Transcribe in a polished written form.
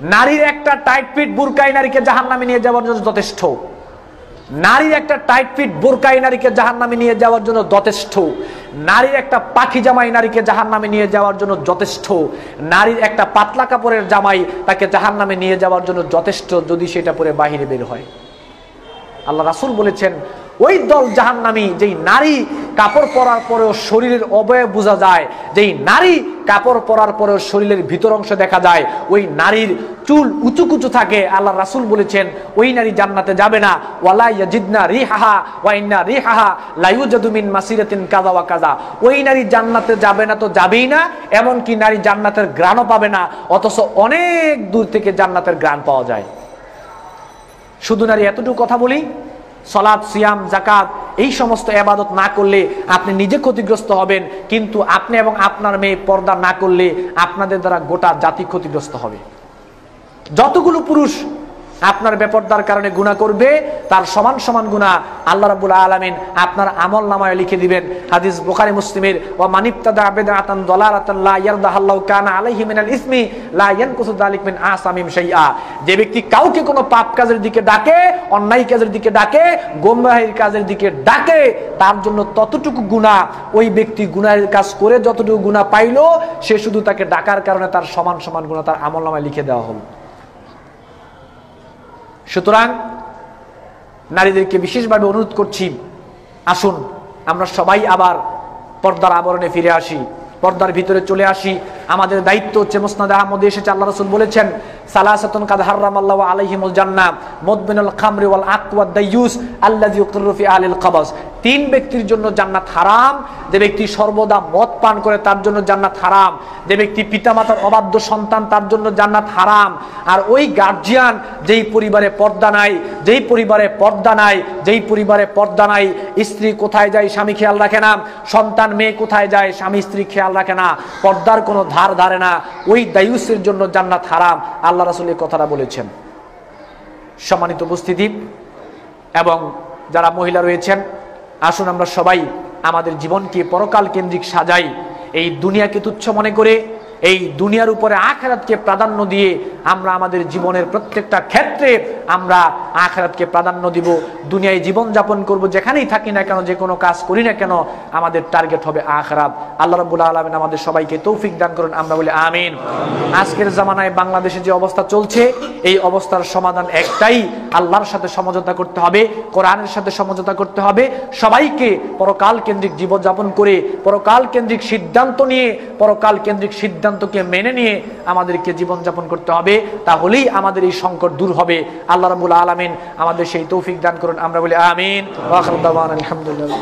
নারীর একটা tight fit বুরকাই নারীকে জাহান্নামে নিয়ে যাওয়ার জন্য যথেষ্ট। নারীর একটা টাইট ফিট বুরকাই নারীকে জাহান্নামে নিয়ে যাওয়ার জন্য যথেষ্ট। নারীর একটা পাখি জামাই নারীকে জাহান্নামে নিয়ে যাওয়ার জন্য যথেষ্ট। নারীর একটা পাতলা কাপড়ের জামাই তাকে জাহান্নামে নিয়ে যাওয়ার জন্য যথেষ্ট, যদি সেটা পরে বাহিরে বের হয়। আল্লাহ রাসূল বলেছেন, ওই দল জাহান্নামী যেই নারী কাপড় পরার পরেও শরীরের অবয়ব বোঝা যায়, যেই নারী কাপড় পরার পরেও শরীরের ভিতর অংশ দেখা যায়, ওই নারীর চুল উঁচু কুচু থাকে। আল্লাহ রাসূল বলেছেন, ওই নারী জান্নাতে যাবে না। ওয়ালা ইয়াজিদনা রিহাহা ওয়া ইন্না রিহাহা লা ইউজাদু মিন মাসিরাতিন কাযা ওয়া কাযা। ওই নারী জান্নাতে যাবে না তো যাবেই না, এমন কি নারী জান্নাতের ঘ্রাণও পাবে না, অথচ অনেক দূর থেকে জান্নাতের ঘ্রাণ পাওয়া যায়। শুধু নারী এতটুকু কথা বলি, সালাত, সিয়াম, যাকাত এই সমস্ত ইবাদত না করলে আপনি নিজে ক্ষতিগ্রস্ত হবেন, কিন্তু আপনি এবং আপনার মেয়ে পর্দা না করলে আপনাদের দ্বারা গোটা জাতি ক্ষতিগ্রস্ত হবে। যতগুলো পুরুষ আপনার বেপরদার কারণে গুনাহ করবে, তার সমান সমান গুনাহ আল্লাহ রাব্বুল আলামিন আপনার আমলনামায় লিখে দিবেন। হাদিস বুখারী মুসলিমের, ওয়া মানিবতাদা বিদআতান দালালাতান লা ইয়ারদাহাল্লাহু কানা আলাইহি মিনাল ইসমি লা ইয়ানকুসু যালিক মিন আসামিম শাইআ। যে ব্যক্তি কাউকে কোনো পাপ কাজের দিকে ডাকে, অন্যায় কাজের দিকে ডাকে, গোমরাহির কাজের দিকে ডাকে, তার জন্য ততটুকু গুনাহ, ওই ব্যক্তি গুনাহের কাজ করে যতটুকু গুনাহ পাইলো, সে শুধু তাকে ডাকার কারণে তার সমান সমান গুনাহ তার আমলনামায় লিখে দেওয়া হলো। সুতরাং নারীদেরকে বিশেষভাবে অনুরোধ করছি, আসুন আমরা সবাই আবার পর্দার আবরণে ফিরে আসি, পর্দার ভিতরে চলে আসি। আমাদের দায়িত্ব হচ্ছে, মুসনাদে আহমদে এসেছে, আল্লাহ রাসূল বলেছেন, সালাসাতুন কাদ হারামাল্লাহু আলাইহিমুল জান্নাহ মুদমিনুল খামরি ওয়াল আকওয়া দাইয়ুস আল্লাযী ইউকিরু ফি আহলিল কবাস। তিন ব্যক্তির জন্য জান্নাত হারাম। যে ব্যক্তি সর্বদা মদ পান করে তার জন্য জান্নাত হারাম। যে ব্যক্তি পিতামাতার অবাধ্য সন্তান তার জন্য জান্নাত হারাম। আর ওই গার্জিয়ান যেই পরিবারে পর্দা নাই, যেই পরিবারে পর্দা নাই, যেই পরিবারে পর্দা নাই, স্ত্রী কোথায় যায় স্বামী খেয়াল রাখে না, সন্তান মেয়ে কোথায় যায় স্বামী স্ত্রী খেয়াল রাখে না, পর্দার কোনো ধার ধারে না, ওই দায়ুসের জন্য জান্নাত হারাম। আল্লাহ রাসূল এই কথাটা বলেছেন। সম্মানিত উপস্থিতি এবং যারা মহিলা রয়েছেন, আসুন আমরা সবাই আমাদের জীবনকে পরকাল কেন্দ্রিক সাজাই। এই দুনিয়াকে তুচ্ছ মনে করে, এই দুনিয়ার উপরে আখিরাতকে প্রাধান্য দিয়ে আমরা আমাদের জীবনের প্রত্যেকটা ক্ষেত্রে আমরা আখিরাতকে প্রাধান্য দিব। দুনিয়ায় জীবন যাপন করব, যেখানেই থাকি না কেন, যে কোনো কাজ করি না কেন, আমাদের টার্গেট হবে আখিরাত। আল্লাহ রাব্বুল আলামিন আমাদের সবাইকে তৌফিক দান করুন, আমরা বলি আমিন। আজকের জামানায় বাংলাদেশে যে অবস্থা চলছে, এই অবস্থার সমাধান একটাই, আল্লাহর সাথে সমঝোতা করতে হবে, কোরআনের সাথে সমঝোতা করতে হবে। সবাইকে পরকাল কেন্দ্রিক জীবন যাপন করে, পরকাল কেন্দ্রিক সিদ্ধান্ত নিয়ে, পরকাল কেন্দ্রিক সিদ্ধান্তকে মেনে নিয়ে আমাদেরকে জীবন যাপন করতে হবে। তাহলেই আমাদের এই সংকট দূর হবে। আল্লাহ রাব্বুল আলামিন আমাদের সেই তৌফিক দান করুন, আমরা বলি আমিন। ওয়া আখিরু দাওয়ানা আলহামদুলিল্লাহ।